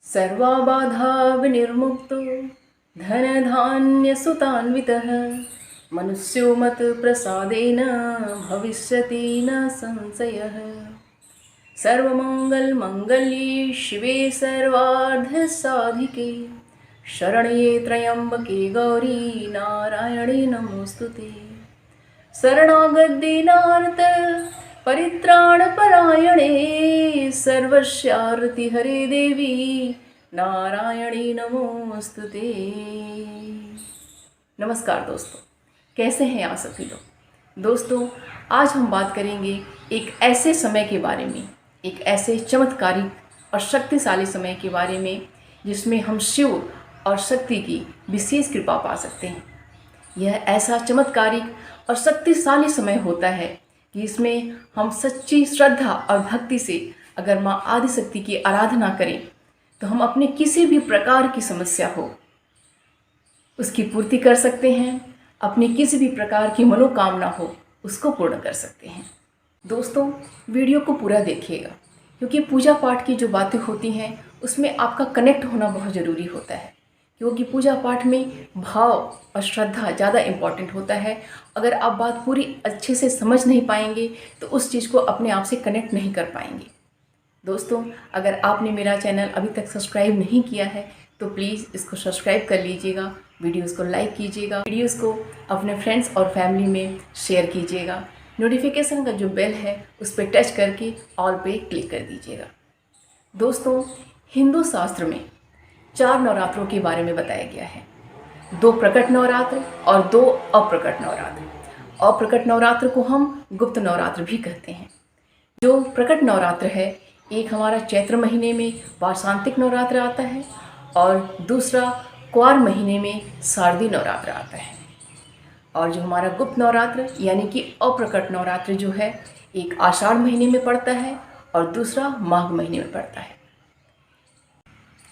सर्वाबाधा विनिर्मुक्तो धनधान्यसुतान्वितः मनुष्यो मत्प्रसादेन भविष्यति न संशयः। सर्वमङ्गलमाङ्गल्ये शिवे सर्वार्थसाधिके शरण्ये त्र्यम्बके गौरी नारायणे नमोऽस्तुते। शरणागतदीनार्त परित्राणपरायणे सर्वस्यार्ति हरे देवी नारायणी नमोस्तुते। नमस्कार दोस्तों, कैसे हैं आप सभी लोग। दोस्तों, आज हम बात करेंगे एक ऐसे समय के बारे में, एक ऐसे चमत्कारिक और शक्तिशाली समय के बारे में जिसमें हम शिव और शक्ति की विशेष कृपा पा सकते हैं। यह ऐसा चमत्कारिक और शक्तिशाली समय होता है कि इसमें हम सच्ची श्रद्धा और भक्ति से अगर माँ आदिशक्ति की आराधना करें तो हम अपने किसी भी प्रकार की समस्या हो उसकी पूर्ति कर सकते हैं, अपनी किसी भी प्रकार की मनोकामना हो उसको पूर्ण कर सकते हैं। दोस्तों, वीडियो को पूरा देखिएगा क्योंकि पूजा पाठ की जो बातें होती हैं उसमें आपका कनेक्ट होना बहुत ज़रूरी होता है, क्योंकि पूजा पाठ में भाव और श्रद्धा ज़्यादा इम्पॉर्टेंट होता है। अगर आप बात पूरी अच्छे से समझ नहीं पाएंगे तो उस चीज़ को अपने आप से कनेक्ट नहीं कर पाएंगे। दोस्तों, अगर आपने मेरा चैनल अभी तक सब्सक्राइब नहीं किया है तो प्लीज़ इसको सब्सक्राइब कर लीजिएगा, वीडियोज़ को लाइक कीजिएगा, वीडियोज़ को अपने फ्रेंड्स और फैमिली में शेयर कीजिएगा। नोटिफिकेशन का जो बेल है उस पर टच करके ऑल पे क्लिक कर दीजिएगा। दोस्तों, हिंदू शास्त्र में 4 नवरात्रों के बारे में बताया गया है। 2 प्रकट नवरात्र और 2 अप्रकट नवरात्र। अप्रकट नवरात्र को हम गुप्त नवरात्र भी कहते हैं। जो प्रकट नवरात्र है, एक हमारा चैत्र महीने में वार्षांतिक नवरात्र आता है और दूसरा क्वार महीने में शारदीय नवरात्र आता है। और जो हमारा गुप्त नवरात्र यानी कि अप्रकट नवरात्र जो है, एक आषाढ़ महीने में पड़ता है और दूसरा माघ महीने में पड़ता है।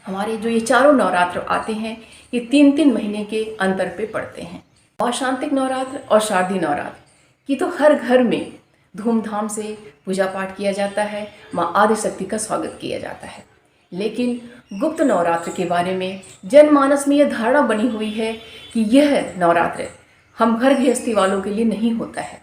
हमारे जो ये चारों नवरात्र आते हैं ये 3-3 महीने के अंतर पे पड़ते हैं। वार्षांतिक नवरात्र और शारदीय नवरात्र की तो हर घर में धूमधाम से पूजा पाठ किया जाता है, माँ आदिशक्ति का स्वागत किया जाता है। लेकिन गुप्त नवरात्र के बारे में जनमानस में यह धारणा बनी हुई है कि यह नवरात्र हम घर गृहस्थी वालों के लिए नहीं होता है।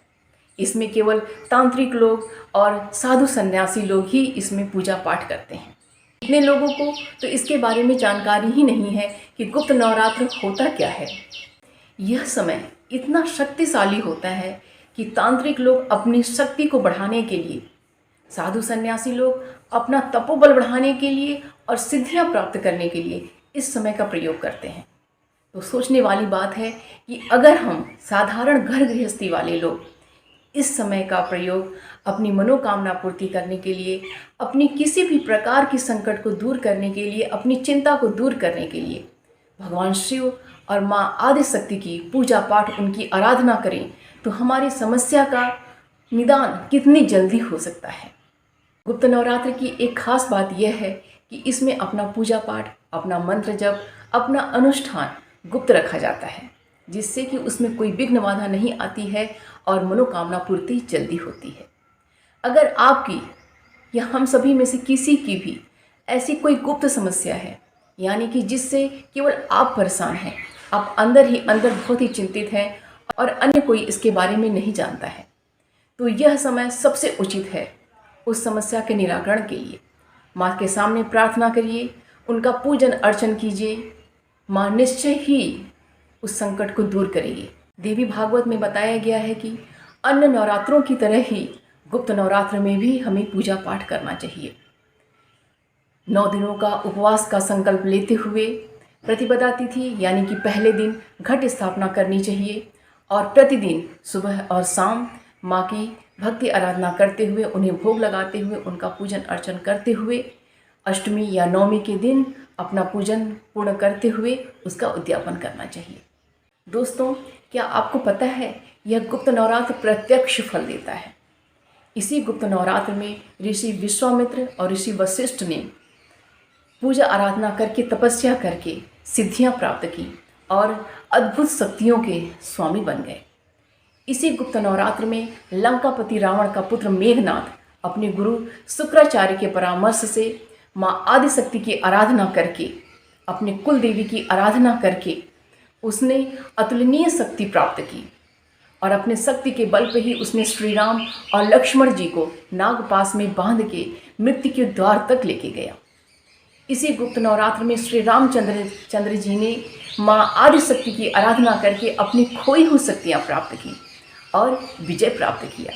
इसमें केवल तांत्रिक लोग और साधु सन्यासी लोग ही इसमें पूजा पाठ करते हैं। इतने लोगों को तो इसके बारे में जानकारी ही नहीं है कि गुप्त नवरात्र होता क्या है। यह समय इतना शक्तिशाली होता है कि तांत्रिक लोग अपनी शक्ति को बढ़ाने के लिए, साधु सन्यासी लोग अपना तपोबल बढ़ाने के लिए और सिद्धियां प्राप्त करने के लिए इस समय का प्रयोग करते हैं। तो सोचने वाली बात है कि अगर हम साधारण घर गृहस्थी वाले लोग इस समय का प्रयोग अपनी मनोकामना पूर्ति करने के लिए, अपनी किसी भी प्रकार की संकट को दूर करने के लिए, अपनी चिंता को दूर करने के लिए भगवान शिव और माँ आदिशक्ति की पूजा पाठ, उनकी आराधना करें तो हमारी समस्या का निदान कितनी जल्दी हो सकता है। गुप्त नवरात्र की एक खास बात यह है कि इसमें अपना पूजा पाठ, अपना मंत्र जप, अपना अनुष्ठान गुप्त रखा जाता है, जिससे कि उसमें कोई विघ्न बाधा नहीं आती है और मनोकामना पूर्ति जल्दी होती है। अगर आपकी या हम सभी में से किसी की भी ऐसी कोई गुप्त समस्या है, यानी कि जिससे केवल आप परेशान हैं, आप अंदर ही अंदर बहुत ही चिंतित हैं और अन्य कोई इसके बारे में नहीं जानता है, तो यह समय सबसे उचित है उस समस्या के निराकरण के लिए। माँ के सामने प्रार्थना करिए, उनका पूजन अर्चन कीजिए, माँ निश्चय ही उस संकट को दूर करेगी। देवी भागवत में बताया गया है कि अन्य नवरात्रों की तरह ही गुप्त नवरात्र में भी हमें पूजा पाठ करना चाहिए। 9 दिनों का उपवास का संकल्प लेते हुए प्रतिपदा तिथि यानी कि पहले दिन घट स्थापना करनी चाहिए और प्रतिदिन सुबह और शाम माँ की भक्ति आराधना करते हुए, उन्हें भोग लगाते हुए, उनका पूजन अर्चन करते हुए अष्टमी या नवमी के दिन अपना पूजन पूर्ण करते हुए उसका उद्यापन करना चाहिए। दोस्तों, क्या आपको पता है यह गुप्त नवरात्र प्रत्यक्ष फल देता है। इसी गुप्त नवरात्र में ऋषि विश्वामित्र और ऋषि वशिष्ठ ने पूजा आराधना करके, तपस्या करके सिद्धियां प्राप्त की और अद्भुत शक्तियों के स्वामी बन गए। इसी गुप्त नवरात्र में लंकापति रावण का पुत्र मेघनाथ अपने गुरु शुक्राचार्य के परामर्श से माँ आदिशक्ति की आराधना करके, अपने कुल देवी की आराधना करके उसने अतुलनीय शक्ति प्राप्त की और अपने शक्ति के बल पे ही उसने श्री राम और लक्ष्मण जी को नागपाश में बांध के मृत्यु के द्वार तक लेके गया। इसी गुप्त नवरात्र में श्री रामचंद्र जी ने माँ आदिशक्ति की आराधना करके अपनी खोई हुई शक्तियाँ प्राप्त की और विजय प्राप्त किया।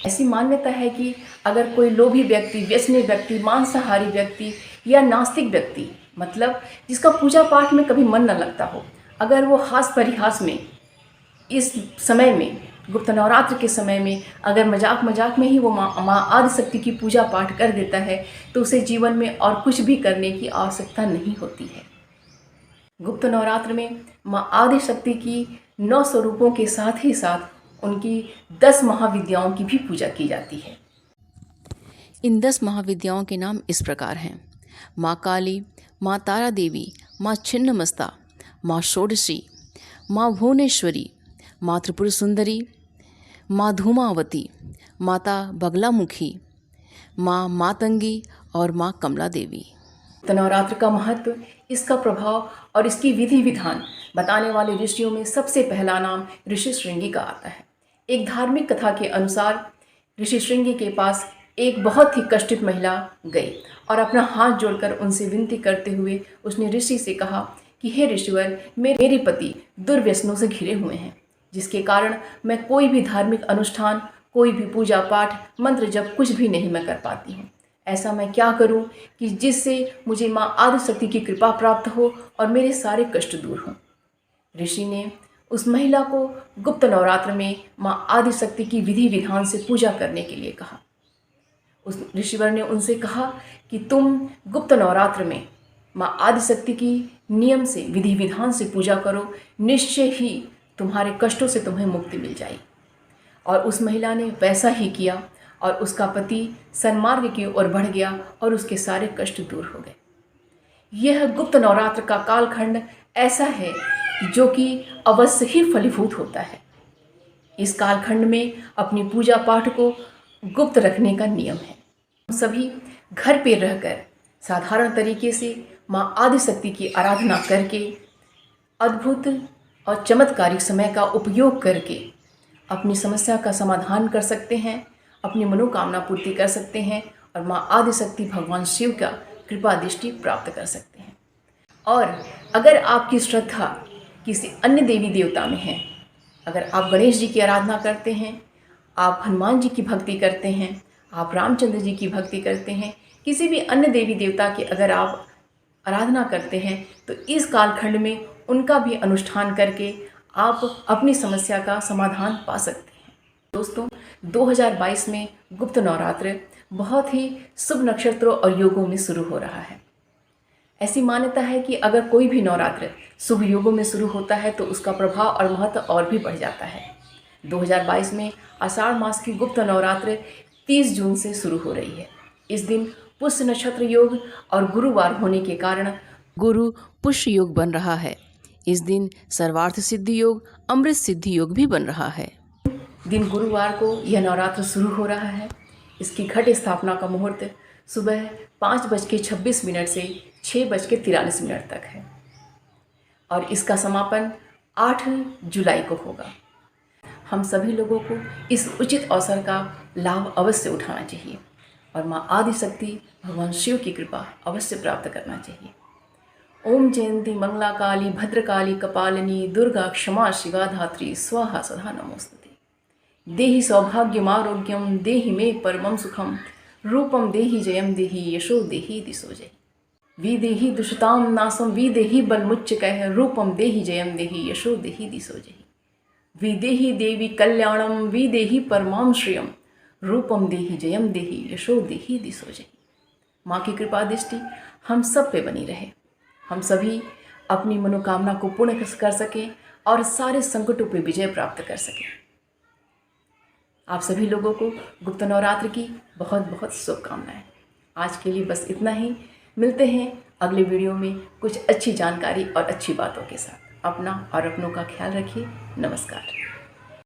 ऐसी मान्यता है कि अगर कोई लोभी व्यक्ति, व्यसनी व्यक्ति, मांसाहारी व्यक्ति या नास्तिक व्यक्ति, मतलब जिसका पूजा पाठ में कभी मन न लगता हो, अगर वो हास परिहास में इस समय में, गुप्त नवरात्र के समय में, अगर मजाक मजाक में ही वो माँ आदिशक्ति की पूजा पाठ कर देता है तो उसे जीवन में और कुछ भी करने की आवश्यकता नहीं होती है। गुप्त नवरात्र में माँ आदिशक्ति की 9 स्वरूपों के साथ ही साथ उनकी 10 महाविद्याओं की भी पूजा की जाती है। इन 10 महाविद्याओं के नाम इस प्रकार हैं: माँ काली, माँ तारा देवी, माँ छिन्नमस्ता, माँ षोडशी, माँ भुवनेश्वरी, माँ त्रिपुर सुंदरी, माँ धूमावती, माता बगलामुखी, माँ मातंगी और माँ कमला देवी। नवरात्र का महत्व, इसका प्रभाव और इसकी विधि विधान बताने वाले ऋषियों में सबसे पहला नाम ऋषि श्रृंगी का आता है। एक धार्मिक कथा के अनुसार ऋषि श्रृंगी के पास एक बहुत ही कष्टित महिला गई और अपना हाथ जोड़कर उनसे विनती करते हुए उसने ऋषि से कहा कि हे ऋषिवर, मेरे पति दुर्व्यसनों से घिरे हुए हैं, जिसके कारण मैं कोई भी धार्मिक अनुष्ठान, कोई भी पूजा पाठ, मंत्र जप कुछ भी नहीं मैं कर पाती हूँ। ऐसा मैं क्या करूं कि जिससे मुझे माँ आदिशक्ति की कृपा प्राप्त हो और मेरे सारे कष्ट दूर हों। ऋषि ने उस महिला को गुप्त नवरात्र में माँ आदिशक्ति की विधि विधान से पूजा करने के लिए कहा। उस ऋषिवर ने उनसे कहा कि तुम गुप्त नवरात्र में माँ आदिशक्ति की नियम से, विधि विधान से पूजा करो, निश्चय ही तुम्हारे कष्टों से तुम्हें मुक्ति मिल जाएगी। और उस महिला ने वैसा ही किया और उसका पति सन्मार्ग की ओर बढ़ गया और उसके सारे कष्ट दूर हो गए। यह गुप्त नवरात्र का कालखंड ऐसा है जो कि अवश्य ही फलीभूत होता है। इस कालखंड में अपनी पूजा पाठ को गुप्त रखने का नियम है। हम सभी घर पे रहकर साधारण तरीके से माँ आदिशक्ति की आराधना करके, अद्भुत और चमत्कारिक समय का उपयोग करके अपनी समस्या का समाधान कर सकते हैं, अपनी मनोकामना पूर्ति कर सकते हैं और माँ आदिशक्ति भगवान शिव का कृपा दृष्टि प्राप्त कर सकते हैं। और अगर आपकी श्रद्धा किसी अन्य देवी देवता में है, अगर आप गणेश जी की आराधना करते हैं, आप हनुमान जी की भक्ति करते हैं, आप रामचंद्र जी की भक्ति करते हैं, किसी भी अन्य देवी देवता की अगर आप आराधना करते हैं, तो इस कालखंड में उनका भी अनुष्ठान करके आप अपनी समस्या का समाधान पा सकते हैं। दोस्तों, 2022 में गुप्त नवरात्र बहुत ही शुभ नक्षत्रों और योगों में शुरू हो रहा है। ऐसी मान्यता है कि अगर कोई भी नवरात्र शुभ योगों में शुरू होता है तो उसका प्रभाव और महत्व और भी बढ़ जाता है। 2022 में आषाढ़ मास की गुप्त नवरात्र 30 जून से शुरू हो रही है। इस दिन पुष्य नक्षत्र योग और गुरुवार होने के कारण गुरु पुष्य योग बन रहा है। इस दिन सर्वार्थ सिद्धि योग, अमृत सिद्धि योग भी बन रहा है। दिन गुरुवार को यह नवरात्र शुरू हो रहा है। इसकी घट स्थापना का मुहूर्त सुबह 5:26 से 6:43 तक है और इसका समापन 8 जुलाई को होगा। हम सभी लोगों को इस उचित अवसर का लाभ अवश्य उठाना चाहिए और माँ आदिशक्ति भगवान शिव की कृपा अवश्य प्राप्त करना चाहिए। ओम जयंती मंगला काली भद्रकाली कपालिनी दुर्गा क्षमा शिवा धात्री स्वाहा सदा नमोस्तुते। देहि सौभाग्यमारोग्यम देहि मे परमं सुखम रूपम देहि जयम देहि यशो देहि दिशो जय। विदेहि दुष्टाम नासम विदेहि बलमुच्चकः रूपम देहि जयम देहि यशो देहि दिशो जय। विदेहि देवी कल्याणम विदेहि परमां श्रियम रूपम देहि जयम देहि यशो देहि दिशो जय। माँ की कृपा दृष्टि हम सब पे बनी रहे, हम सभी अपनी मनोकामना को पूर्ण कर सकें और सारे संकटों पे विजय प्राप्त कर सकें। आप सभी लोगों को गुप्त नवरात्र की बहुत बहुत शुभकामनाएं। आज के लिए बस इतना ही। मिलते हैं अगले वीडियो में कुछ अच्छी जानकारी और अच्छी बातों के साथ। अपना और अपनों का ख्याल रखिए। नमस्कार।